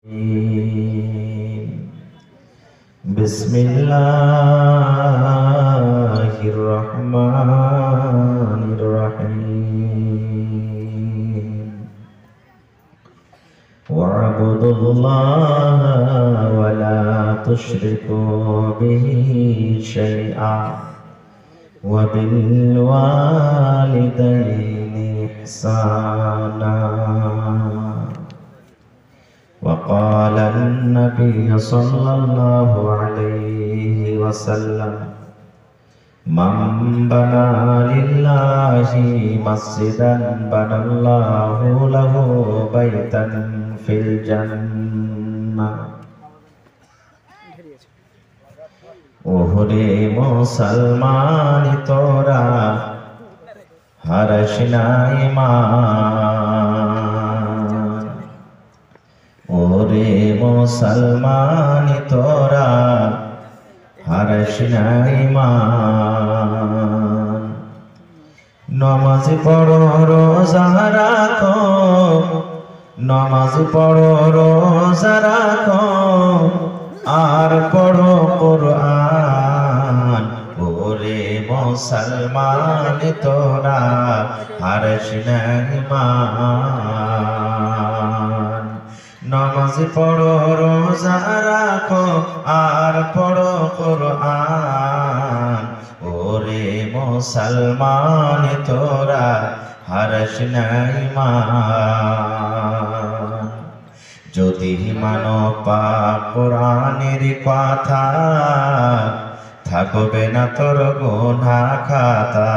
बिस्मिल्लाहिर रहमानिर रहीम वअब्दुल्लाह वला तुश्रिकू बिही शैआ वबिल वालिदैनि इहसाना وقال النبي صلى الله عليه وسلم من بنى لله مسجدا بنى الله له بيتا في الجنة ওহরে মুসলমান তোরা হারিস না ঈমান ওরে মুসলমান তোরা হারিস না ঈমান নামাজ পড়ো রোজা রাখো নামাজ পড়ো রোজা রাখো আর পড়ো কুরআন ওরে মুসলমান তোরা হারিস না ঈমান নামাজ পড়ো রোজা রাখো আর পড়ো কুরআন ওরে মুসলমান তোরা হারিস না ঈমান যদি মানো পাক কোরআনের কথা থাকবে না তোর গুনাহ খাতা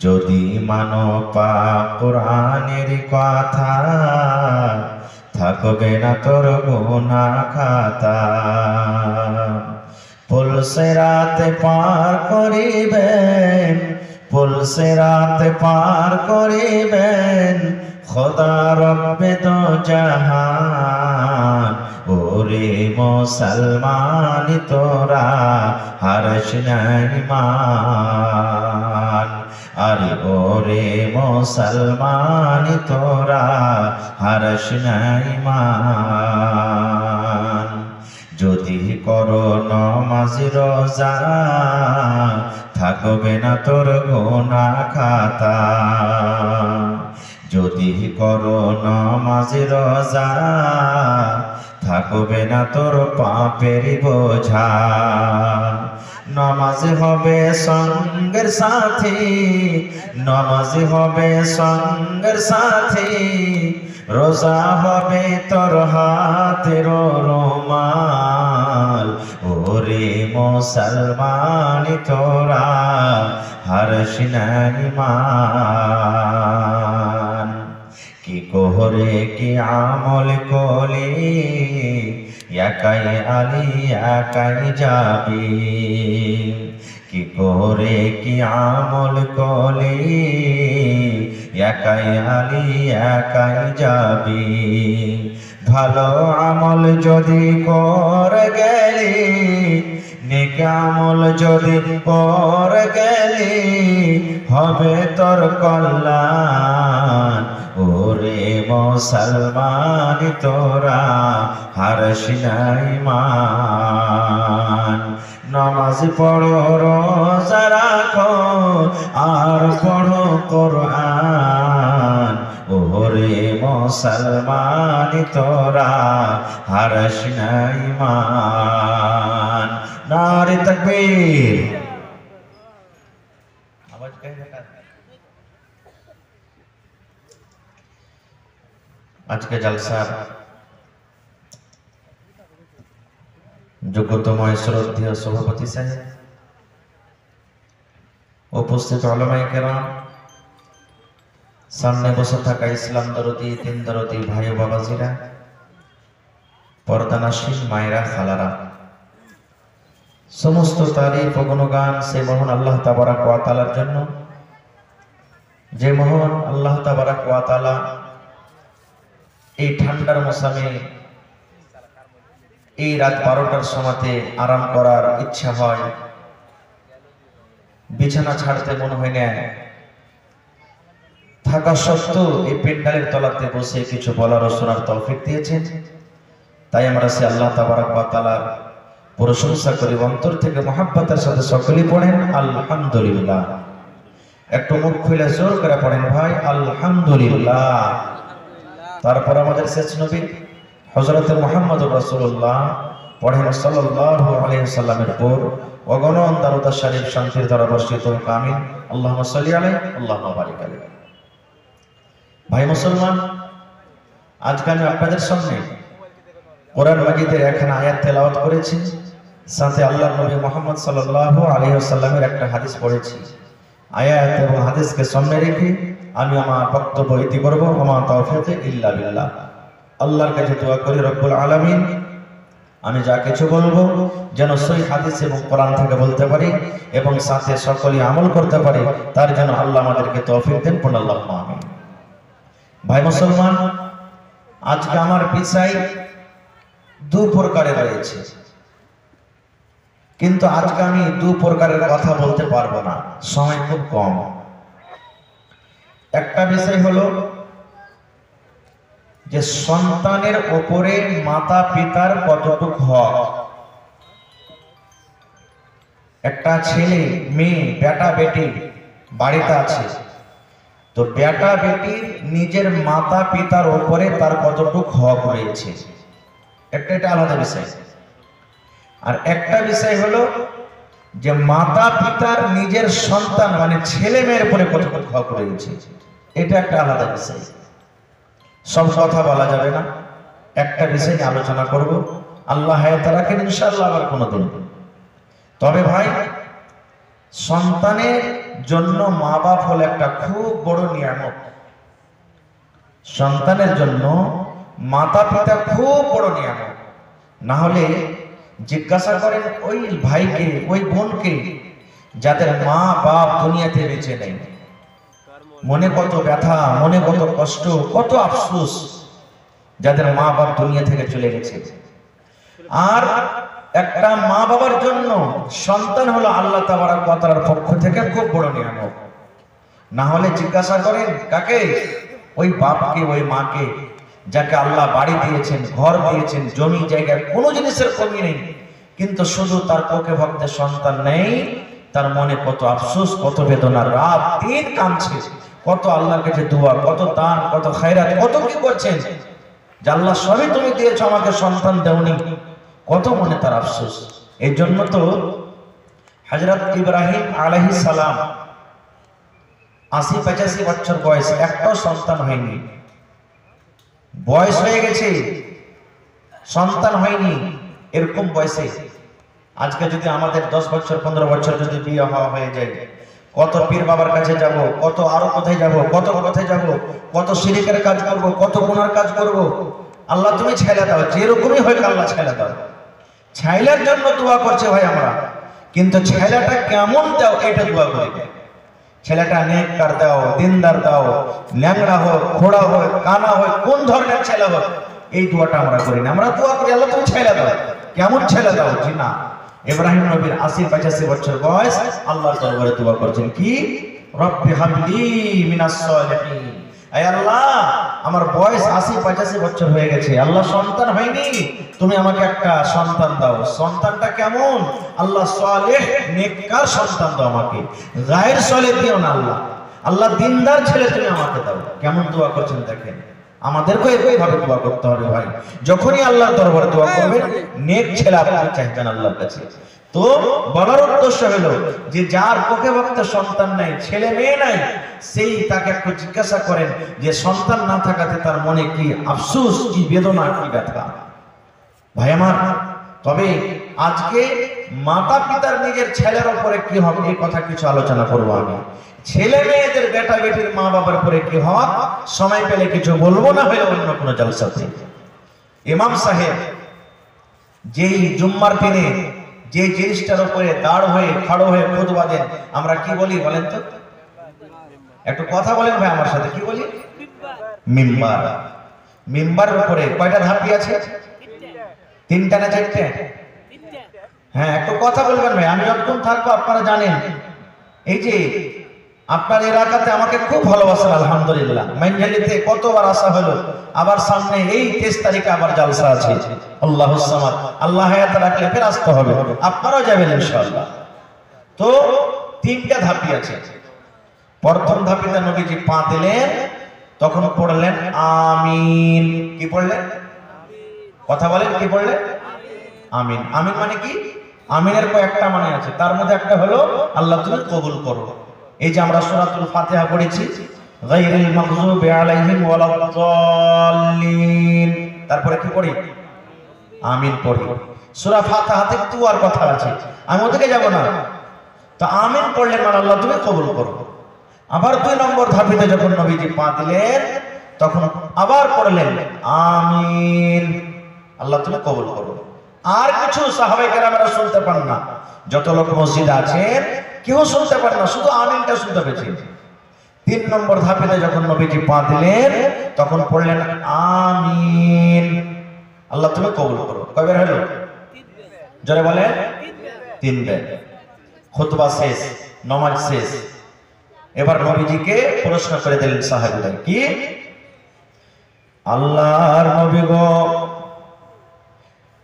যদি মানো পাক কোরআনের কথা থাকবে না তোর গুনাহ খাতা পুলসিরাতে পার করিবেন পুলসিরাতে পার করিবেন খোদা রব্বে দো জাহান ওরে মুসলমান তোরা হারিস না ঈমান আরে ওরে মুসলমান তোরা হারিস না ঈমান যদি করো নামাজ রোজা থাকবে না তোর গুনাহ খাতা যদি করো নামাজ রোজা থাকবে না তোর পাপের বোঝা নামাজ হবে সঙ্গের সাথী নামাজ হবে সঙ্গের সাথী রোজা হবে তোর হাতের রুমাল ওরে মুসলমান তোরা হারিস না ঈমান কি কোহরে কি আমল কলি একাই আলী একাই যাবি কি কোহরে কি আমল কলি একাই আলী একাই যাবি ভালো আমল যদি করে গেলি নেক আমল যদি করে গেলি হবে তোর কল্যাণ ওরে মুসলমান তোরা হারিস না ঈমান নামাজ পড়ো রোজা রাখো আর পড়ো কুরআন ওরে মুসলমান তোরা হারিস না ঈমান নারে তাকবীর আওয়াজ কই না আজকে জলসার যোগ্যতময় শ্রদ্ধেয় সভাপতি সাহেব উপস্থিত উলামায়ে কেরাম সামনে বসে থাকা ইসলাম দরদি দিন দরদি ভাই ও বাবাজিরা পর্দানাশীল মায়েরা খালারা সমস্ত তারিফ ও গুণগান সে মহান আল্লাহ তাবারাক ওয়া তাআলার জন্য যে মহান আল্লাহ তাবারাক ওয়া তাআলা এই ঠান্ডার মৌসুমে এই রাত 12টার সময়তে আরাম করার ইচ্ছা হয় বিছানা ছাড়তে মন হয় না থাকা সত্ত্বেও এই পেন্ডালের তলাতে বসে কিছু বলার ও শোনার তৌফিক দিয়েছেন, তাই আমরা সে আল্লাহ তাবারক ওয়া তাআলার প্রশংসা করি। অন্তর থেকে মহাব্বতের সাথে সকলেই পড়েন আলহামদুলিল্লাহ। একটু মুখ খুলে জোর করে পড়েন ভাই আলহামদুলিল্লাহ। তারপর আমাদের শেষ নবী হযরত মুহাম্মদুর রাসূলুল্লাহ পড়েন সাল্লাল্লাহু আলাইহি ওয়াসাল্লামের পর অগণন দরুদ শরীফ শান্তির দ্বারা বর্ষিত হোক আমিন। আল্লাহুম্মা সাল্লি আলাইহি আল্লাহুম্মা বারিক আলাইহি। ভাই মুসলমান, আজকে আমি আপনাদের সামনে কোরআন মাজিদের একখানা আয়াত তেলাওয়াত করেছি, সাথে আল্লাহর নবী মুহাম্মদ সাল্লাল্লাহু আলাইহি ওয়াসাল্লামের একটা হাদিস পড়েছি। আয়াত এবং হাদিসকে সামনে রেখে আমি আমার বক্তব্য ইতি করব। ওমা তাওফীক ইল্লা বিল্লাহ। আল্লাহর কাছে দোয়া করি রব্বুল আলামিন আমি যা কিছু বলবো যেন সহি হাদিস এবং কোরআন থেকে বলতে পারি এবং সাথে সকলেই আমল করতে পারি, তার জন্য আল্লাহ আমাদেরকে তৌফিক দেন। পড়ুন আল্লাহুম্মা আমিন। ভাই মুসলমান, আজকে আমার বিষয় দু প্রকারের রয়েছে, কিন্তু আজকে আমি দু প্রকারের কথা বলতে পারবো না, সময় খুব কম। একটা বিষয় হলো যে সন্তানের উপরে মাতা পিতার কতটুকু হক। একটা ছেলে মেয়ে বেটা বেটি বাড়িতে আছে, তো বেটা বেটির নিজের মাতা পিতার উপরে তার কতটুকু হক রয়েছে, এটা আলাদা বিষয়। আর একটা বিষয় হলো যে মাতা পিতার নিজের সন্তান মানে ছেলে মেয়ের উপরে কতটুকু হক রয়েছে, এটা একটা আলাদা বিষয়। সব কথা বলা যাবে না, একটা বিষয় নিয়ে আলোচনা করব। আল্লাহ হায়াত রাখেন ইনশাআল্লাহ আবার কোনোদিন। তবে ভাই, সন্তানের জন্য মা বাপ হলো একটা খুব বড় নিয়ামত। সন্তানের জন্য মাতা পিতা খুব বড় নিয়ামত। না হলে জিজ্ঞাসা করেন ওই ভাইকে ওই বোনকে যাদের মা বাপ দুনিয়াতে বেঁচে নেই, মনে কত ব্যথা, মনে কত কষ্ট, কত আফসোস যাদের মা বাপ দুনিয়া থেকে চলে গেছে। আর একটা মা বাবার জন্য সন্তান হলো আল্লাহ তাবারক ওয়া তাআলার পক্ষ থেকে খুব বড় নিয়ামত। না হলে জিজ্ঞাসা করেন কাকে? ওই বাপকে ওই মাকে যাকে আল্লাহ বাড়ি দিয়েছেন, ঘর দিয়েছেন, জমি জায়গার কোনো জিনিসের কমি নেই, কিন্তু শুধু তার পক্ষে ভক্তের সন্তান নেই, তার মনে কত আফসোস, কত বেদনা, রাত দিন কাঁদছে, কত আল্লাহর কাছে দোয়া, কত দান, কত খায়রাত, কত কি করছেন যে আল্লাহ সবই তুমি দিয়েছো, আমাকে সন্তান দেওনি, কত মনে তার আফসোস। এই জন্য তো হযরত ইব্রাহিম আলাইহিস সালাম ৮০-৮৫ বছর বয়স, একটাও সন্তান হয়নি। বয়স হয়ে গেছে, সন্তান হয়নি, এরকম বয়সে আজকে যদি আমাদের 10 বছর 15 বছর যদি বিয়ে হওয়া হয়ে যায়, কত পীর বাবার কাছে যাব, কত আরো কোথায় যাব, কত কোথায় যাব, কত শিরকের কাজ করব, কত গুনার কাজ করব। আল্লাহ তুমি ছেলে দাও, যেরকমই হোক আল্লাহ ছেলে দাও। ছেলের জন্য দোয়া করছে ভাই আমরা, কিন্তু ছেলেটা কেমন দাও এটা দোয়া করি। ছেলেটা নেককার দাও, দিনদার দাও, ল্যাংড়া হোক, খোড়া হোক, কানা হোক, কোন ধরনের ছেলে হোক, এই দোয়াটা আমরা করি না। আমরা দোয়া করি আল্লাহ তুমি ছেলে দাও, কেমন ছেলে দাও। জি না, ইব্রাহিম নবীর ৮০-৮৫ বছর বয়স, আল্লাহর দরবারে দোয়া করছেন কি? রব্বি হাবলি মিনাস সালিহিন। আয় আল্লাহ, আমার বয়স ৮০-৮৫ বছর হয়ে গেছে, আল্লাহ সন্তান হয়নি, তুমি আমাকে একটা সন্তান দাও। সন্তানটা কেমন? আল্লাহ সালেহ নেককার সন্তান দাও আমাকে, গায়ের সালেহ দিও না আল্লাহ। আল্লাহ দিনদার ছেলে তুমি আমাকে দাও। কেমন দোয়া করছেন দেখেন। আমাদেরকে এইভাবে দোয়া করতে হবে ভাই। যখনই আল্লাহর দরবারে দোয়া করবেন, নেক ছেলে আপনি চাইবেন আল্লাহর কাছে। তো বলার উদ্দেশ্য হলো যে যার পক্ষে ভক্ত সন্তান নাই, ছেলে মেয়ে নাই, সেই তাকে একটু জিজ্ঞাসা করেন যে সন্তান না থাকাতে তার মনে কি আফসোস, কি বেদনা, কি ব্যথা। ভাই আমার, তবে আজকে মাতা পিতার নিজের ছেলের উপরে কি হবে এই কথা কিছু আলোচনা করবো আমি। ছেলে মেয়েদের বেটা বেটির মা বাবার উপরে কি হক সময় পেলে কিছু বলবো, না হলে অন্য কোনো জলসাতে। ইমাম সাহেব যেই জুম্মার দিনে যে জিনিসটার উপরে দাঁড় হয়ে খাড়ো হয়ে খুতবা দেন, আমরা কি বলি বলেন তো? একটু কথা বলেন ভাই আমার সাথে, কি বলি? মিম্বার। মিম্বারের উপরে কয়টা ধাপি আছে? 3টা না 4টে? হ্যাঁ, একটু কথা বলবেন ভাই, আমি যতক্ষণ থাকবো আপনারা জানেন। এই যে আপনার এলাকাতে আমাকে খুব ভালোবাসেন আলহামদুলিল্লাহ। মাইনজালিতে কতবার আসা হলো, আবার সামনে এই 23 তারিখে আবার জালসা আছে। আল্লাহুস সামাদ, আল্লাহ হায়াত রাখলে ফের আসতে হবে, আপনারাও যাবেন ইনশাআল্লাহ। তো তিনটা ধাপি আছে। প্রথম ধাপিতে নবীজি পা দিলেন, তখন পড়লেন আমিন। কি পড়লেন? কথা বলেন, কি পড়লেন? আমিন। আমিন মানে কি? আমিনের কয়েকটা মানে আছে, তার মধ্যে একটা হলো আল্লাহ তুমি কবুল করো। এই যে আমরা সূরাতুল ফাতিহা পড়েছি, গায়রিল মাগযুবি আলাইহিম ওয়ালাদ-দাল্লিন, তারপরে কি পড়ি? আমিন পড়ি। সূরা ফাতিহাতে দুয়ার কথা আছে, আমি ওদিকে যাব না। তো আমিন পড়লেন মানে আল্লাহ তুমি কবুল করো। আবার 2 নম্বর ধাপিতে যখন নবীজি পা দিলেন, তখন আবার পড়লেন আমিন, আল্লাহ তুমি কবুল করো। আর কিছু সাহাবায়ে কেরামেরা শুনতে পান না, যত লোক মসজিদে আছেন কেউ শুনতে পারে না, শুধু আমিনটা শুনতে পেয়েছে। 3 নম্বর ধাপিতে যখন নবীজি পা দিলেন, তখন পড়লেন আমিন, আল্লাহ তুমি কবুল করো। কয়বার হলো? জোরে বলেন। 3 বার। খুতবা শেষ, নামাজ শেষ। এবার নবীজিকে প্রশ্ন করে দিলেন সাহাবীরা, কি? আল্লাহর নবী গো,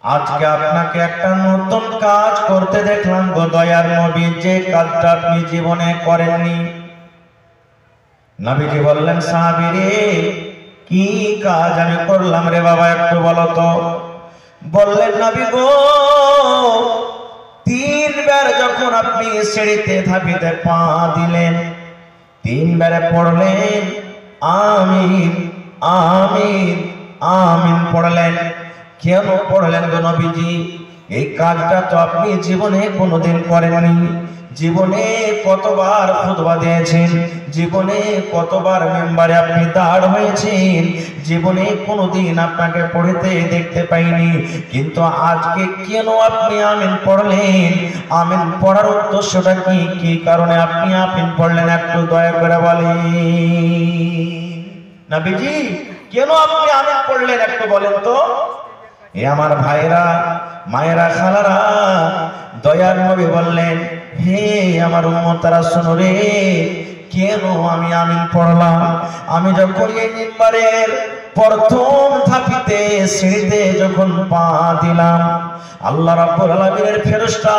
আজকে আপনাকে একটা নতুন কাজ করতে দেখলাম গো দয়ার নবী, যে কাজটা আপনি জীবনে করেননি। নবীজি বললেন, সাহাবী রে, কি কাজ আমি করলাম রে বাবা, একটু বলো তো। বললেন, নবী গো, 3 বার যখন আপনি সিঁড়িতে ধাপিতে পা দিলেন, 3 বারে পড়লেন আমিন আমিন আমিন পড়লেন। কেন পড়লেন গো নবীজি? এই কাজটা তো আপনি জীবনে কোনোদিন করেননি। জীবনে কতবার খুতবা দিয়েছেন, জীবনে কতবার মেম্বারে আপনি দাঁড় হয়েছেন, জীবনে কোনোদিন আপনাকে পড়তে দেখতে পাইনি। কিন্তু আজকে কেন আপনি আমিন পড়লেন? আমিন পড়ার উদ্দেশ্যটা কি? কি কারণে আপনি আমিন পড়লেন, একটু দয়া করে বলেন। নবীজি কেন আপনি আমিন পড়লেন একটু বলেন তো। এ আমার ভাইরা, মায়েরা, খালারা, দয়ার নবী বললেন, হে আমার উম্মতরা শোনো রে, কেন আমি আমিন পড়লাম? আমি যখন এই মিম্বারের প্রথম ধাপিতে সিঁড়িতে যখন পা দিলাম, আল্লাহ রাব্বুল আলামিনের ফেরেশতা,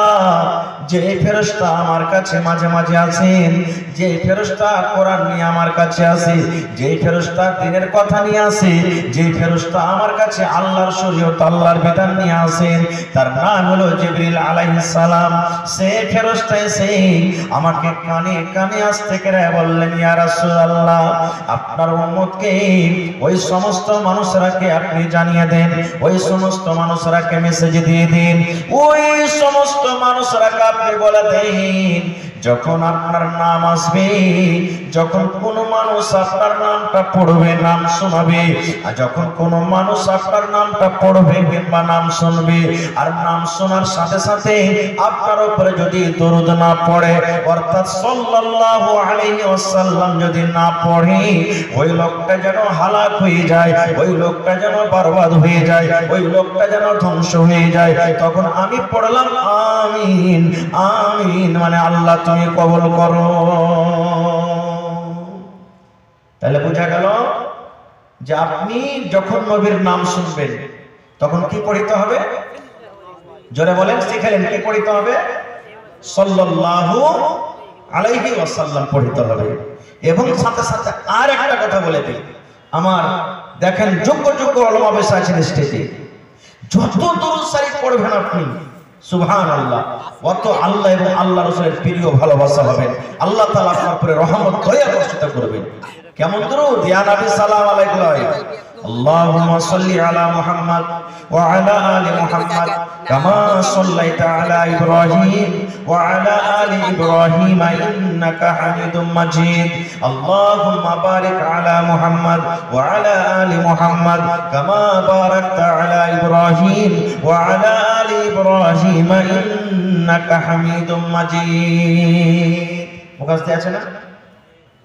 যে ফেরেশতা আমার কাছে মাঝে মাঝে আছেন, যে ফেরেশতা কোরআন নিয়ে আমার কাছে আসে, যে ফেরেশতা দ্বীনের কথা নিয়ে আসে, যে ফেরেশতা আমার কাছে আল্লাহর শরীয়ত, আল্লাহর বিধান নিয়ে আসেন, তার নাম হলো জিবরিল আলাইহিস সালাম। সে ফেরেশতা এসে আমাকে কানে কানে আসতে করে বললেন, ইয়া রাসূলুল্লাহ, আপনার উম্মতকে, ওই সমস্ত মানুষরাকে আপনি জানিয়ে দেন, ওই সমস্ত মানুষরাকে মেসেজ দিয়ে দিন, ওই সমস্ত মানুষরাকে আপনি বলে দেন, যখন আপনার নাম আসবে, যখন কোন মানুষ আপনার নামটা পড়বে, নাম শোনাবে, আর যখন কোন মানুষ আপনার নামটা পড়বে কিংবা নাম শুনবে, আর নাম শোনার সাথে সাথে আপনার উপরে যদি দরুদ না পড়ে, অর্থাৎ সাল্লাল্লাহু আলাইহি ওয়াসাল্লাম যদি না পড়ে, ওই লোকটা যেন হালাক হয়ে যায়, ওই লোকটা যেন বরবাদ হয়ে যায়, ওই লোকটা যেন ধ্বংস হয়ে যায়। তখন আমি পড়লাম আমিন আমিন, মানে আল্লাহ তুমি কবুল করো। তাহলে বোঝা গেল যে আপনি যখন নবীর নাম শুনবেন, তখন কি পড়তে হবে? জোরে বলেন, শিখালেন কি পড়তে হবে? সাল্লাল্লাহু আলাইহি ওয়াসাল্লাম পড়তে হবে। এবং সাথে সাথে আর একটা কথা বলে দিই, আমার দেখেন যোগ্য যোগ্য উলামা বসে আছেন স্টেজে, যত দরুদ শরীফ পড়বেন আপনি, সুবহানাল্লাহ, অত আল্লাহ এবং আল্লাহ রাসূলের প্রিয় ভালোবাসা হবে, আল্লাহ তাআলা আপনার উপরে রহমত দয়া বর্ষিত করবেন। কেমন দরুদ? ইয়া নবী সাল্লাল্লাহু আলাইহি ওয়া সাল্লাম, আল্লাহুম্মা সাল্লি আলা মুহাম্মদ ওয়া আলা আলি মুহাম্মদ কামা সাল্লাইতা আলা ইব্রাহিম ওয়া আলা আলি ইব্রাহিম ইন্নাকা হামিদুম মাজিদ। আল্লাহুম্মা বারিক আলা মুহাম্মদ ওয়া আলা আলি মুহাম্মদ কামা বারাকতা আলা ইব্রাহিম ওয়া আলা আলি ইব্রাহিম ইন্নাকা হামিদুম মাজিদ। মুখস্থ আছে না?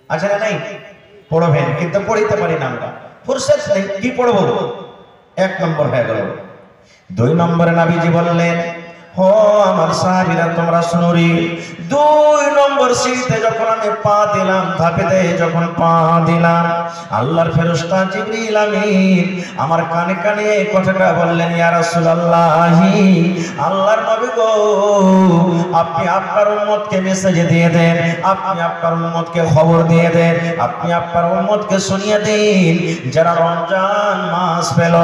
আছে না? নাই? পড়বেন, কিন্তু পড়তে পারি না আমরা, ফুরসত নেই, কি পড়বো? 1 নম্বর হয়ে গেল। 2 নম্বরে নবীজি বললেন, ও আমার সাহাবীরা তোমরা শুনো রে, 2 নম্বর নম্বর সিঁড়িতে যখন আমি পা দিলাম, ধাপেতে যখন পা দিলাম, আল্লাহর ফেরেশতা জিবরিল আমিন আমার কানে কানে এই কথাটা বললেন, ইয়া রাসূলুল্লাহ, আল্লাহর নবী গো, আপনি আপনার উম্মতকে মেসেজ দিয়ে দেন, আপনি আপনার উম্মতকে খবর দিয়ে দেন, আপনি আপনার উম্মতকে শুনিয়ে দিন, যারা রমজান মাস পেল,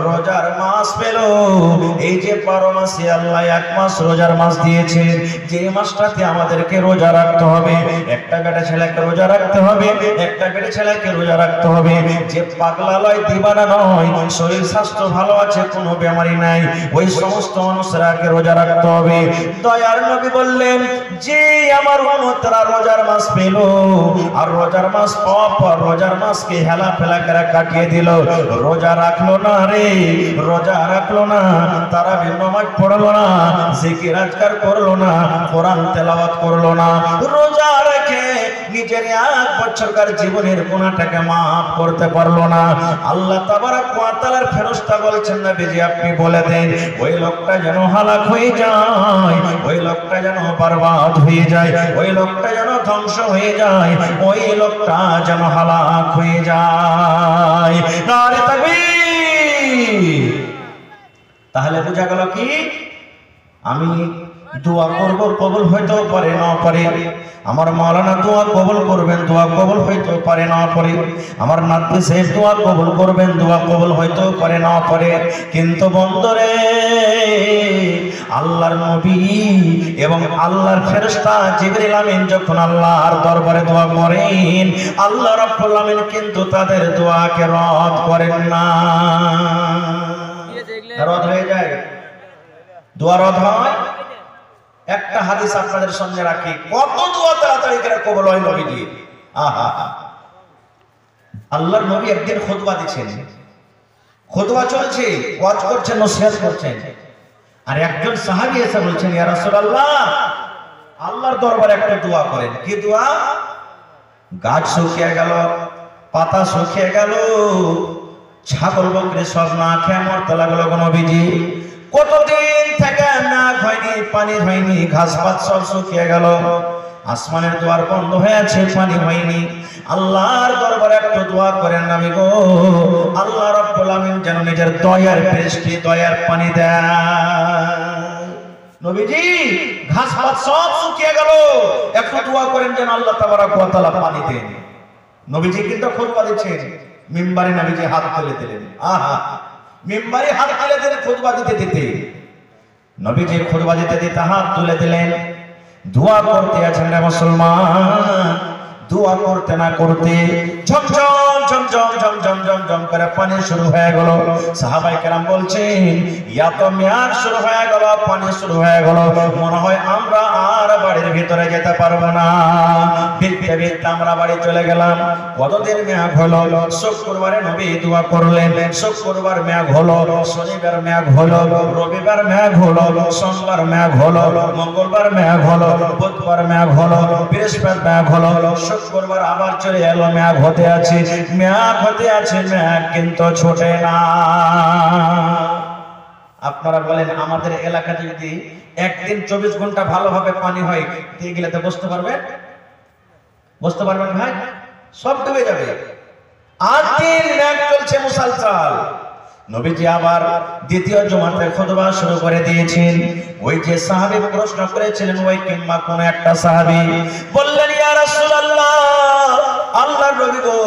রোজার মাস পেল, এই যে 12 মাসে আল্লাহ এক মাস রোজার মাস দিয়েছে, যে মাসটাতে আমাদেরকে রোজা রাখতে হবে, একটা বেটা ছেলেকে রোজা রাখতে হবে, একটা বেটা ছেলেকে রোজা রাখতে হবে, যে পাগলা লয় দিবানা নয়, শরীর স্বাস্থ্য ভালো আছে, কোনো বেমারি নাই, ওই সমস্ত মানুষরাকে রোজা রাখতে হবে। দয়ার নবী বললেন, যে আমার উম্মতরা রোজার মাস পেল, আর রোজার মাস পাওয়ার পর রোজার মাসকে হেলা ফেলা করে কাটিয়ে দিল, রোজা রাখলো না রে, রোজা রাখলো না, তারাবির নামাজ পড়লো না, জিকির আজকার করলো না, কোরআন তেলাওয়াত করলো না, রোজা রেখে নিজের 1 বছরকার জীবনের গুনাহটাকে maaf করতে পারলো না, আল্লাহ তাবারক ওয়া তাআলার ফেরেশতা বলছেন, নবীজি আপনি বলে দেন, ওই লোকটা যেন হালাক হয়ে যায়, ওই লোকটা যেন বরবাদ হয়ে যায়, ওই লোকটা যেন ধ্বংস হয়ে যায়, ওই লোকটা যেন হালাক হয়ে যায়। নারে তাকবীর। তাহলে বোঝা গেল কি, আমি দোয়া করব, কবুল হইতে পারে না পারে, আমার মাওলানা দোয়া কবুল করবেন, দোয়া কবুল হইতে পারে না পারে, আমার নাতি সাহেব দোয়া কবুল করবেন, দোয়া কবুল হইতে পারে না পারে, কিন্তু বন্ধুরে, আল্লাহর নবী এবং আল্লাহর ফেরেশতা জিবরিল আমিন যখন আল্লাহর দরবারে দোয়া করেন, আল্লাহ রাব্বুল আমিন কিন্তু তাদের দোয়াকে রদ করেন না। রদ হয়ে যায়, দোয়া রদ হয়। একটা হাদিস আপনাদের সামনে রাখি, কত দোয়া তাড়াতাড়ি করে কবুল হয় নবী দিয়ে। আহা, আল্লাহর নবী একদিন খুতবা দিচ্ছেন, খুতবা চলছে, ওয়াজ করছেন, নসিহত করছেন, আর একজন সাহাবী এসে বলছেন, ইয়া রাসূলুল্লাহ, আল্লাহর দরবারে একটা দোয়া করেন। কি দোয়া? গাছ শুকিয়ে গেল, পাতা শুকিয়ে গেল, ছাগল বকরি সব না খেয়ে মরতে লাগলো গো নবীজি, কতদিন থেকে মেঘ হয়নি, পানি হয়নি, ঘাস পাত সব শুকিয়ে গেল, আসমানের দুয়ার বন্ধ হয়ে আছে, পানি হয়নি, আল্লাহর দরবারে একটু দোয়া করেন নবী গো, আল্লাহ রাব্বুল আমিন যেন নিজের দয়ার বৃষ্টি, দয়ার পানি দেয়। নবীজি ঘাস পাত সব শুকিয়ে গেল, একটু দোয়া করেন যেন আল্লাহ তাবারক ওয়া তাআলা পানি দেন। নবীজি কিন্তু খুতবা দিচ্ছেন, মিম্বারে নবীজি হাত তুলে দিলেন। আহা, মিম্বারে হাত তুলে দিলেন খুতবা দিতে দিতে, নবীজি খুতবা দিতে দিতে হাত তুলে দিলেন, দোয়া করতে আছেন রে মুসলমান, দোয়া করতে না করতে ঝমঝম ঝমঝম ঝমঝম ঝমঝম করে পানি শুরু হয়ে গেল। সাহাবায়ে কেরাম বলছেন, ইয়া তো মেয়াদ শুরু হয়ে গেল, পানি শুরু হয়ে গেল, মনে হয় আমরা আর বাড়ির ভিতরে যেতে পারবো না, ভিতরে ভিতরে আমরা বাড়ি চলে গেলাম। কতদিন মেয়াদ হলো, শুক্রবারে নবী দোয়া করলেন, শুক্রবার মেয়াদ হলো, শনিবার মেয়াদ হলো, রবিবার মেয়াদ হলো, সোমবার মেয়াদ হলো, মঙ্গলবার মেয়াদ হলো, বুধবার মেয়াদ হলো, বৃহস্পতিবার মেয়াদ হলো, শুক্রবার আবার চলে এলো, মেয়াদ হতে আছে, মেয়াদ হতে আছে, মেয়াদ কিন্তু ছোটে না। আপনারা বলেন, আমাদের এলাকাতে যদি একদিন 24 ঘন্টা ভালোভাবে পানি হয়, এগুলো তো বুঝতে পারবেন, বুঝতে পারবেন ভাই, সব ডুবে যাবে। 8 দিন মেঘ চলছে মুসালসাল। নবীজি আবার দ্বিতীয় জুমাতে খুতবা শুরু করে দিয়েছেন। ওই যে সাহাবী প্রশ্ন করেছিলেন, ওই কিংবা কোন একটা সাহাবী বললেন, ইয়া রাসূলুল্লাহ, আল্লাহর নবী গো,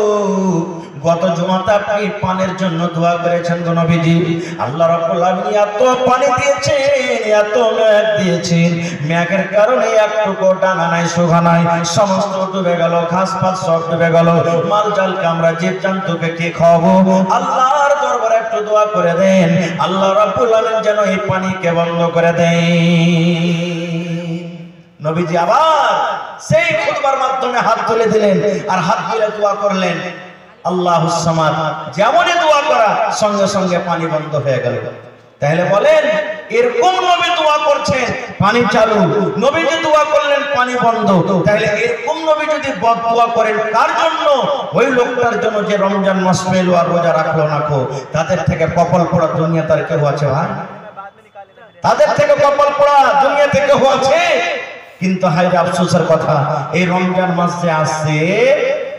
গত জুমাতে আপনি পানির জন্য দোয়া করেছেন গো নবীজি, আল্লাহ রাব্বুল আলামিন এত পানি দিয়েছেন, এত মেঘ দিয়েছেন, মেঘের কারণে একটুকু ডানা নাই, শোভা নাই, সমস্ত ডুবে গেল, ঘাস পাত সব ডুবে গেল, মাল জালকে আমরা জীব জন্তুকে কি খাওয়াবো? আল্লাহর দরবারে একটু দোয়া করে দেন, আল্লাহ রাব্বুল আলামিন যেন এই পানিকে বন্ধ করে দেন। নবীজি আবার সেই খুতবার মাধ্যমে হাত তুলে দিলেন, আর হাত তুলে দোয়া করলেন, আল্লাহুস সামাদ, যেমনই দোয়া করা সঙ্গে সঙ্গে পানি বন্ধ হয়ে গেল। তাহলে বলেন, এরকম নবী দোয়া করছেন, পানি চালু, নবীজি দোয়া করলেন, পানি বন্ধ, তাহলে এরকম নবী যদি বদদোয়া করেন কার জন্য? ওই লোকটার জন্য যে রমজান মাস পেল আর রোজা রাখলো না, তাদের থেকে কপাল পড়া দুনিয়া তার কেউ আছে ভাই? তাদের থেকে কপাল পড়া দুনিয়া থেকে কেউ আছে? কিন্তু হায়রে আফসোসের কথা, এই রমজান মাস যে আসছে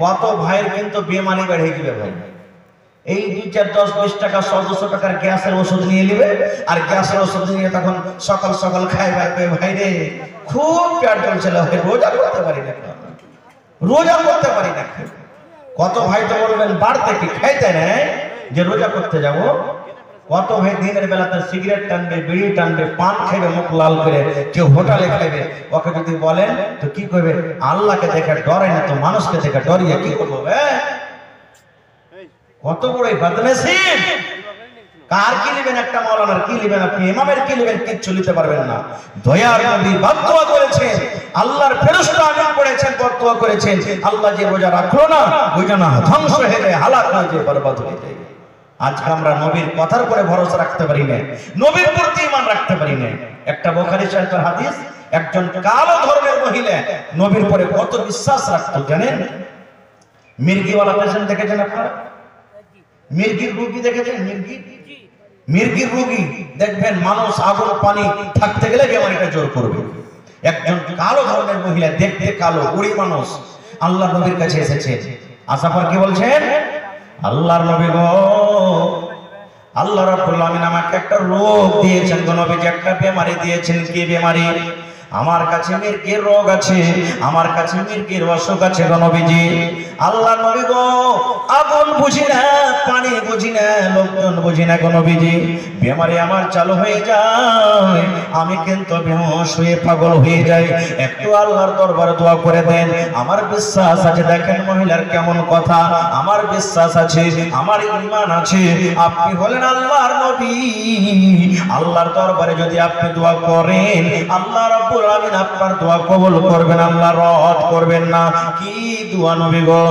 কত ভাইয়ের কিন্তু বেমানি বেড়ে যাবে ভাই। এই 2, 4, 10, 20 টাকা 100-200 টাকার গ্যাসের ওষুধ নিয়ে নেবে, আর গ্যাসের ওষুধ নিয়ে তখন সকাল সকাল খাইবার ভাই রে খুব পেট জ্বলছিল, রোজা করতে পারি না, রোজা করতে পারি না। কত ভাই তো বলবেন বাড়তে কি খাইতে নেই যে রোজা করতে যাব। কত ভাই দিনের বেলাতে সিগারেট টানবে, বিড়ি টানবে, পান খাইবে মুখ লাল করে, কেউ হোটেলে খাইবে। ওকে যদি বলেন তো কি করবে? আল্লাহকে দেখে ডরে না তো মানুষকে দেখে ডরিয়ে কি করবো? কত বড় বদনসিব! কার কি নেবেন? একটা মাওলানার কি নেবেন? আপনি ইমামের কি নেবেন? কিচ্ছু নিতে পারবেন না। দয়ার নবী বদদুয়া করেছেন, আল্লাহর ফেরেশতা আমিন পড়েছেন, বদদুয়া করেছেন, আল্লাহ যে রোজা রাখলো না ওই যেন ধ্বংস হয়ে যায়, হালাক হয়ে যায়, বরবাদ হয়ে যায়। আজকে আমরা নবীর কথার উপরে ভরসা রাখতে পারি না, নবীর প্রতি ঈমান রাখতে পারি না। একটা বুখারী শরীফের হাদিস, একজন কালো ধর্মের মহিলা নবীর উপরে কত বিশ্বাস রাখতো জানেন? মির্গিওয়ালা পেশেন্ট দেখেছেন আপনারা? মির্গির রোগী দেখেছেন? মির্গির রোগী দেখবেন মানুষ আগুন পানি থাকতে গেলে বেমারিটা জোর করবে। একজন কালো ধর্মের মহিলা, দেখতে কালো, বুড়ি মানুষ, আল্লাহ নবীর কাছে এসেছে। আসার পর কি বলছেন? আল্লাহর নবী গো, আল্লাহ রাব্বুল আলামিন আমাকে একটা রোগ দিয়েছেন গো নবীজি, একটা বেমারি দিয়েছেন। কি বেমারি? আমার কাছে মির্গির রোগ আছে, আমার কাছে মির্গির অসুখ আছে গো নবীজি। আল্লাহ নবী গো, আগুন বুঝি না, পানি বুঝি না, লোকজন বুঝি না গো নবীজি, বেমারি আমার চালু হয়ে যায়, আমি কিন্তু বেহুশ হয়ে পাগল হয়ে যাই। একটু আল্লাহর দরবারে দোয়া করে দেন। আমার বিশ্বাস আছে, দেখেন মহিলার কেমন কথা, আমার বিশ্বাস আছে, আমার ঈমান আছে, আপনি হলেন আল্লাহর নবী। আল্লাহর দরবারে যদি আপনি দোয়া করেন, আল্লাহ রাব্বুল আলামিন আপনার দোয়া কবুল করবেন, আল্লাহ রদ করবেন না। কি দোয়া নবী গো?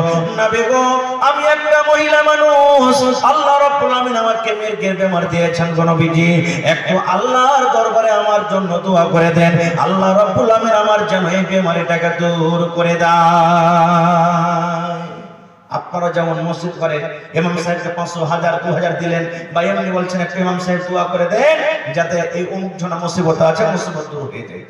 নবী গো, আমি একটা মহিলা মানুষ, আল্লাহ রাব্বুল আলামিন আমাকে মির্গের বেমার দিয়েছেন গো নবীজি, একটু আল্লাহর দরবারে আমার জন্য দোয়া করে দেন, আল্লাহ রাব্বুল আলামিন আমার যেন এই বেমারিটাকে দূর করে দেয়। আপনারা যেমন মসজিদ করে ইমাম সাহেবকে 500, 1000, 2000 দিলেন, বা এমনি বলছেন একটা ইমাম সাহেব দোয়া করে দেন যাতে এই অমুক জনা মুসিবত আছে, মুসিবত দূর হয়ে যায়।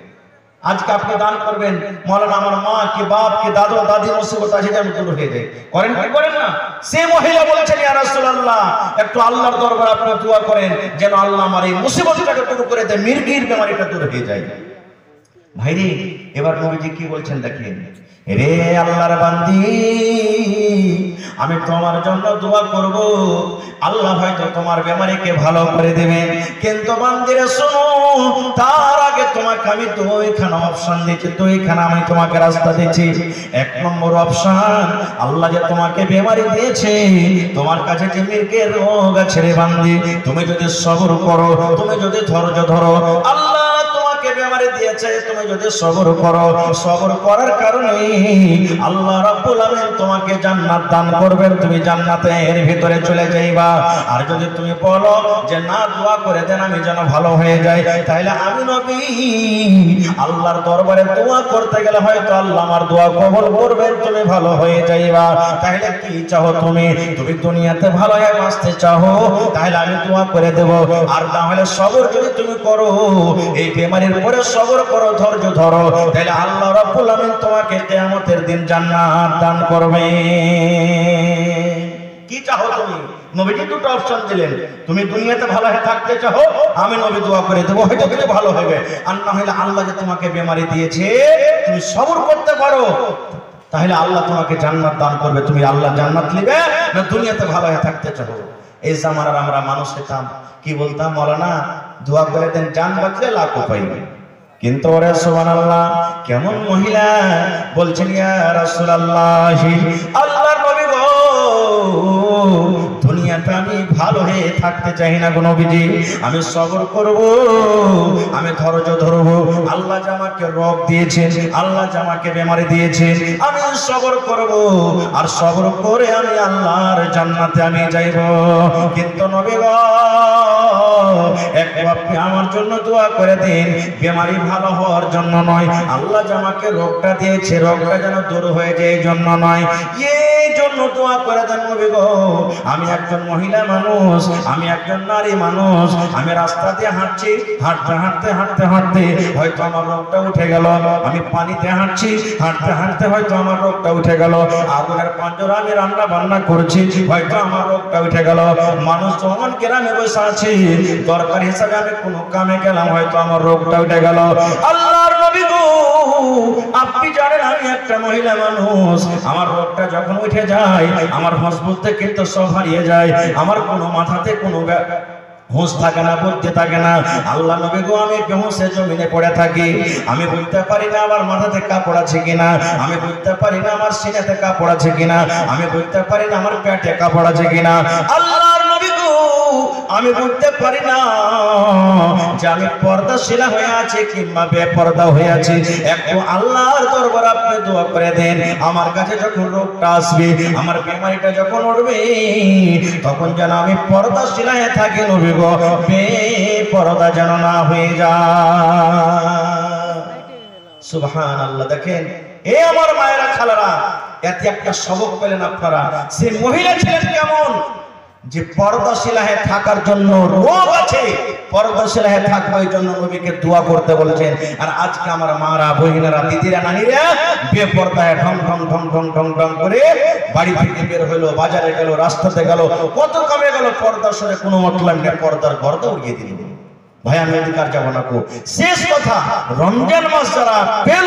আজকে আপনি দান করবেন, মাওলানা আমার মা কি বাপ কি দাদু দাদি মুসিবত আছে যেন দূর হয়ে যায়। করেন কি করেন না? সে মহিলা বলছেন ইয়া রাসূলুল্লাহ, একটু আল্লাহর দরবারে আপনি দোয়া করেন যেন আল্লাহ আমার এই মুসিবতটাকে দূর করে দেয়, মির্গির বেমারিটা দূর হয়ে যায়। ভাইরে, এবার নবীজি কি বলছেন দেখেন, রে আল্লাহর বান্দি, আমি তোমার জন্য দোয়া করব, আল্লাহ হয়তো তোমার বেমারিকে ভালো করে দেবেন, কিন্তু বান্দিরে শোনো, তার আগে তোমাকে আমি দুইখানা অপশন দিচ্ছি, দুইখানা আমি তোমাকে রাস্তা দিচ্ছি। 1 নম্বর অপশন, আল্লাহ যে তোমাকে বেমারি দিয়েছে, তোমার কাছে যে মির্গের রোগ আছে রে বান্দি, তুমি যদি সবর করো, তুমি যদি ধৈর্য ধরো, আল্লাহ তোমাকে বেমারি দিয়েছে, তুমি যদি সবর করো, সবর করার কারণে আল্লাহ রাব্বুল আলামিন তোমাকে জান্নাত দান করবেন, তুমি জান্নাতের ভিতরে চলে যাইবা। আর যদি তুমি বলো যে না, দোয়া করে দেন আমি যেন ভালো হয়ে যাই, তাহলে আমি নবী আল্লাহর দরবারে দোয়া করতে গেলে হয়তো আল্লাহ আমার দোয়া কবুল করবেন, তুমি ভালো হয়ে যাইবা। তাহলে কি চাও তুমি? তুমি দুনিয়াতে ভালো হয়ে বাঁচতে চাও, তাহলে আমি দোয়া করে দেব। আর না হলে সবর যদি তুমি করো, এই বেমারির পরে সবর করো, ধৈর্য ধরো, তাহলে আল্লাহ রাব্বুল আলামিন তোমাকে কিয়ামতের দিন জান্নাত দান করবে। কি চাও তুমি? নবীজি দুটো অপশন দিলেন, তুমি দুনিয়াতে ভালো হয়ে থাকতে চাও, আমি নবী দোয়া করে দেবো, হয়তো কিছু ভালো হবে। আর না হলে আল্লাহ যে তোমাকে বেমারি দিয়েছে, তুমি সবর করতে পারো, তাহলে আল্লাহ তোমাকে জান্নাত দান করবে। তুমি আল্লাহ জান্নাত নিবে না দুনিয়াতে ভালো হয়ে থাকতে চাও? এই জামানার আমরা মানুষ হতাম, কি বলতাম, মাওলানা দোয়া করে দেন, জান বাঁচলে লাখও পাইবে। কিন্তু ওরে সুবহানাল্লাহ, কেমন মহিলা বলছেন ইয়া রাসূলুল্লাহ, আল্লাহর নবী গো, দুনিয়াতে আমি ভালো হয়ে থাকতে চাই না গো নবীজি, আমি সবর করব, আমি ধৈর্য ধরব। আল্লাহ যে আমাকে রোগ দিয়েছেন, আল্লাহ যে আমাকে বেমারি দিয়েছেন, আমি সবর করব, আর সবর করে আমি আল্লাহর জান্নাতে আমি যাইব। কিন্তু নবী গো, একটু আপনি আমার জন্য দোয়া করে দিন, বেমারি ভালো হওয়ার জন্য নয়, আল্লাহ যে আমাকে রোগটা দিয়েছে, রোগটা যেন দূর হয়ে যায় এই জন্য নয়। এই জন্য দোয়া করে দেন নবী গো, আমি একজন মহিলা মানুষ, আমি একজন নারী মানুষ, আমি রাস্তা দিয়ে হাঁটছি, হাঁটতে হাঁটতে হাঁটতে হাঁটতে হয়তো আমার রোগটা উঠে গেল, আমি পানিতে হাঁটছি, হাঁটতে হাঁটতে হয়তো আমার রোগটা উঠে গেল, আগুনের পাঞ্জরা আমি রান্না বান্না করছি, হয়তো আমার রোগটা উঠে গেল, মানুষ যখন গ্রামে বসে আছে দরকার হিসাবে আমি কোনো কামে গেলাম, হয়তো আমার রোগটা উঠে গেল। আল্লাহর নবী গো, আপনি জানেন আমি একটা মহিলা মানুষ, আমার রোগটা যখন উঠে যায় আমার হোশ বুদ্ধি কিন্তু সব হারিয়ে যায়, আমার কোনো মাথাতে কোনো হুঁশ থাকে না, বুদ্ধি থাকে না। আল্লাহ নবী গো, আমি বেহুঁশে জমিনে পড়ে থাকি, আমি বুঝতে পারি না আমার মাথাতে কাপড় আছে কিনা, আমি বুঝতে পারি না আমার সিনাতে কাপড় আছে কিনা, আমি বুঝতে পারি না আমার পেটে কাপড় আছে কিনা। আল্লাহর নবী গো, আমি বুঝতে পারি না যে আমি পর্দাশীলা হয়ে আছি কিংবা বেপর্দা হয়ে আছি। একটু আল্লাহর দরবারে আপনি দোয়া করে দেন, আমার কাছে যখন রোগটা আসবে, আমার বিমারিটা যখন উঠবে, তখন যেন আমি পর্দাশীলা হয়ে থাকি নবী গো, বেপর্দা যেন না হয়ে যায়। সুবহানাল্লাহ। দেখেন এ আমার মায়েরা খালারা, এতে একটা সবক পেলেন আপনারা। সে মহিলা ছিলেন কেমন, যে পর্দাশীলা হয়ে থাকার জন্য রোগ আছে, পর্দাশীলা হয়ে থাকবে ওই জন্য নবীকে দোয়া করতে বলেছেন। আর আজকে আমার মারা, বহিনেরা, দিদিরা, নারীরা বেপর্দায় ঢং ঢং ঢং ঢং ঢং ঢং করে বাড়ি থেকে বের হলো, বাজারে গেল, রাস্তাতে গেল, কত কামে গেল, পর্দার সরে কোনো মতলব নেই, পর্দার গর্দা উড়িয়ে দিল। ভাই আমি অধিকার যাবো না কো। শেষ কথা, রমজান মাস যারা পেল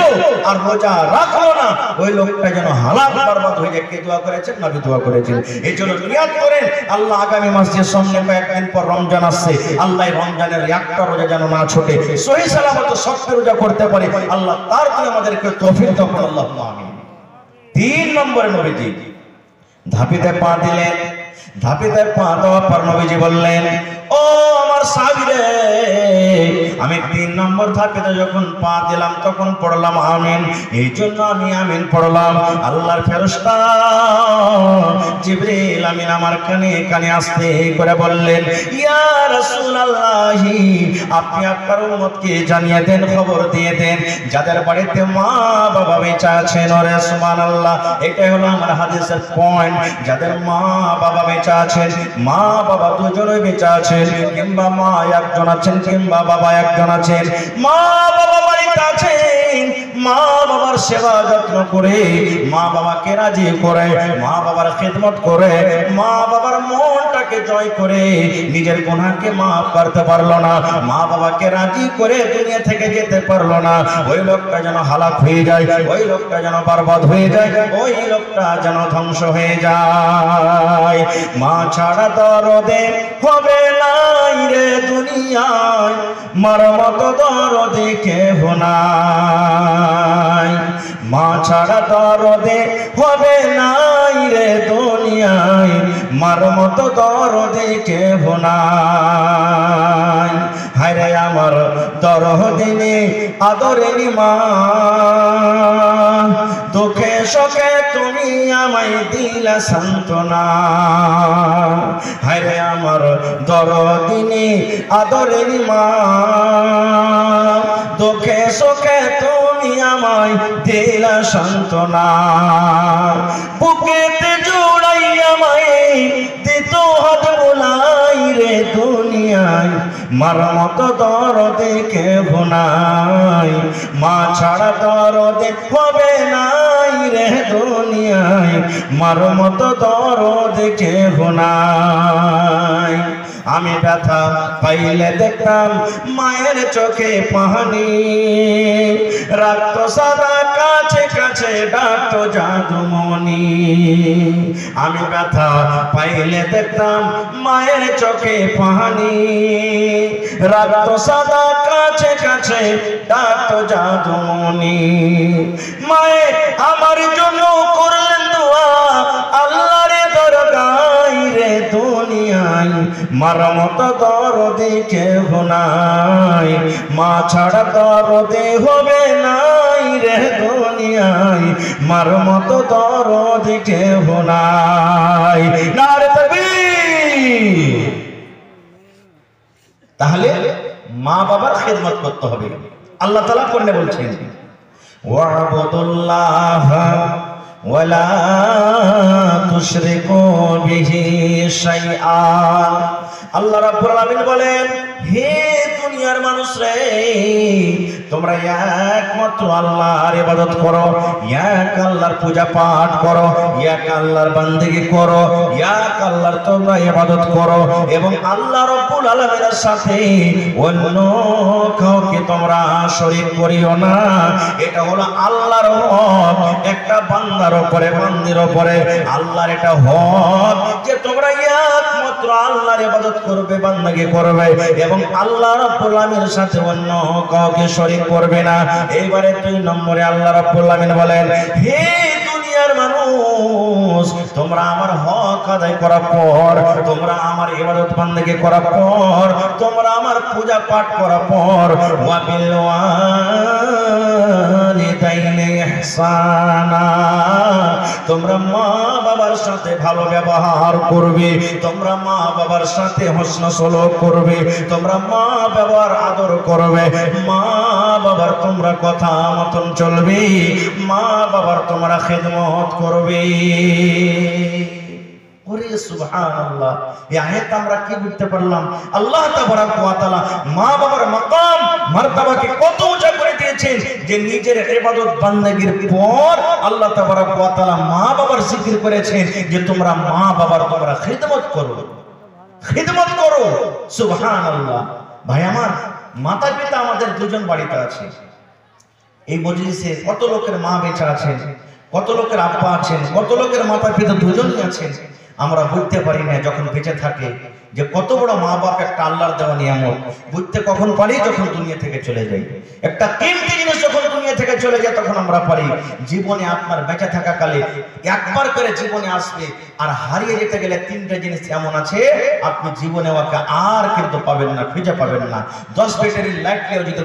আর রোজা রাখলো না, ওই লোকটা যেন হালাক বরবাদ হয়ে যায়। কে দোয়া করেছেন? নবী দোয়া করেছেন। এই জন্য নিয়াত করেন, আল্লাহ আগামী মাসে সামনে কয়েকদিন পর রমজান আসছে, আল্লাহ রমজানের একটা রোজা যেন না ছোটে, সহি সালামত সবটা রোজা করতে পারে, আল্লাহ তার জন্য আমাদেরকে তৌফিক দান করুন, আল্লাহুম্মা আমিন। 3 নম্বরে নবীজি ধাপিতে পা দিলেন। ধাপিতে পা দেওয়ার পর নবীজি বললেন, ও আমার সাহাবীরে, আমি 3 নম্বর ধাপেতে যখন পা দিলাম তখন পড়লাম আমিন। এই জন্য আমি আমিন পড়লাম। আল্লাহর ফেরেশতা জিবরিল আমিন আমার কানে কানে আসতে করে বললেন, ইয়া রাসূলুল্লাহ, আপনি আপনার উম্মতকে জানিয়ে দেন, খবর দিয়ে দেন, যাদের বাড়িতে মা বাবা বেঁচে আছেন। ওরে সুবহানাল্লাহ, এটাই হলো আমার হাদিসের পয়েন্ট। যাদের মা বাবা বেঁচে আছেন, মা বাবা দুজনেই বেঁচে আছেন, কিংবা মা একজন আছেন কিংবা বাবা একজন আছেন, মা বাবা বাড়িতে আছেন, মা বাবার সেবা যত্ন করে, মা বাবাকে রাজি করে, মা বাবার খিদমত করে, মা বাবার মনটাকে জয় করে, নিজের গুনাহকে মাফ করতে পারলো না, মা বাবাকে রাজি করে দুনিয়া থেকে যেতে পারলো না, ওই লোকটা যেন হালাক হয়ে যায়, ওই লোকটা যেন বরবাদ হয়ে যায়, ওই লোকটা যেন ধ্বংস হয়ে যায়। মা ছাড়া দরদে হবে নাই রে দুনিয়ায়, মার মতো দরদে কেহ নাই। মা ছাড়া দরদে হবে নাই রে দুনিয়ায়, মার মতো দরদে কেহ নাই। হায়রে আমার দরদিনী আদরেনি মা, দুঃখে সুখে তুমি আমায় দিলা সান্ত্বনা। হায়রে আমার দরদিনী আদরেনি মা, দুঃখে সুখে তুমি আমায় দিলা সান্ত্বনা। বুকেতে জোড়াই আমায় দিত হাত বোলাই রে দুনিয়ায়, মার মতো দরদে কেহ নাই। মা ছাড়া দরদে হবে নাই রে দুনিয়ায়, মার মতো দরদে কেহ নাই। আমি ব্যথা পাইলে দেখতাম মায়ের চোখে পানি, রাখতো সাদা কাছে কাছে ডাকতো জাদুমণি। আমি ব্যথা পাইলে দেখতাম মায়ের চোখে পানি, রাখতো সাদা কাছে কাছে ডাকতো জাদুমণি। মায়ে আমার জন্য করলেন দোয়া, আল্লাহর দরগায় রে দুনিয়ায়, মার মতো দরদে কেহ নাই। মা ছাড়া দরদে হবে নাই রে দুনিয়ায়, মার মতো দরদে কেহ নাই। নারে তাকবীর। তাহলে মা বাবার খিদমত করতে হবে। আল্লাহ তাআলা কোরআনে বলছেন, ওয়া'বুদুল্লাহ ওয়ালা তুশরিকু বিহি শাইআ। আল্লাহ রাব্বুল আলামিন বলেন, হে দুনিয়ার মানুষ রে, তোমরা একমাত্র আল্লাহর ইবাদত করো, এক আল্লাহর পূজা পাঠ করো, এক আল্লাহর বান্দেগি করো, এক আল্লাহর তোমরা ইবাদত করো, এবং আল্লাহ রাব্বুল আলামিনের সাথে অন্য কাউকে তোমরা শরীক করিও না। এটা হলো আল্লাহর হক একটা বান্দার উপরে, বান্দির উপরে। আল্লাহর এটা হক যে তোমরা একমাত্র আল্লাহর ইবাদত করবে, বান্দাগি করবে, এবং আল্লাহ রাব্বুল আলামিনের সাথে অন্য কাউকে শরীক করবে না। এইবারে 2 নম্বরে আল্লাহ রাব্বুল আলামিন বলেন, হে দুনিয়ার মানুষ, তোমরা আমার হক আদায় করার পর, তোমরা আমার ইবাদত বান্দাগি করার পর, তোমরা আমার পূজা পাঠ করার পর, ওয়া বিল ওয়ালিদাইনি ইহসানা, তোমরা মা বাবার সাথে ভালো ব্যবহার করবে, তোমরা মা বাবার সাথে হোসন সলুক করবে, তোমরা মা বাবার আদর করবে, মা বাবার তোমরা কথা মতন চলবে, মা বাবার তোমরা খেদমত করবে। ওরে সুবহানাল্লাহ, এই আয়াত আমরা কি বুঝতে পারলাম? আল্লাহ তাবারক ওয়া তাআলা মা বাবার মাকাম মারতাবাকে কত উঁচা করে দিয়েছেন যে নিজের ইবাদত বান্দাগির পর আল্লাহ তাবারক ওয়া তাআলা মা বাবার জিকির করেছেন যে তোমরা মা বাবার তোমরা খিদমত করো, খিদমত করো। সুবহানাল্লাহ। ভাই আমার, মাতা পিতা আমাদের দুজন বাড়িতে আছে। এই মজলিসে কত লোকের মা বেঁচে আছেন, কত লোকের আব্বা আছেন, কত লোকের মাতা পিতা দুজনই আছেন। আমরা বুঝতে পারি না যখন বেঁচে থাকে যে কত বড় মা বাপ একটা আল্লাহর দেওয়া নিয়ামত। বুঝতে কখন পারি? যখন দুনিয়া থেকে চলে যাই। একটা কিমতি জিনিস যখন দুনিয়া থেকে চলে যায় তখন আমরা পারি। জীবনে আপনার বেঁচে থাকা কালে একবার করে জীবনে আসবে, আর হারিয়ে যেতে গেলে 3টা জিনিস এমন আছে আপনি জীবনে ওকে আর কিন্তু পাবেন না, খুঁজে পাবেন না। 10 ব্যাটারির লাইট নিয়েও যদি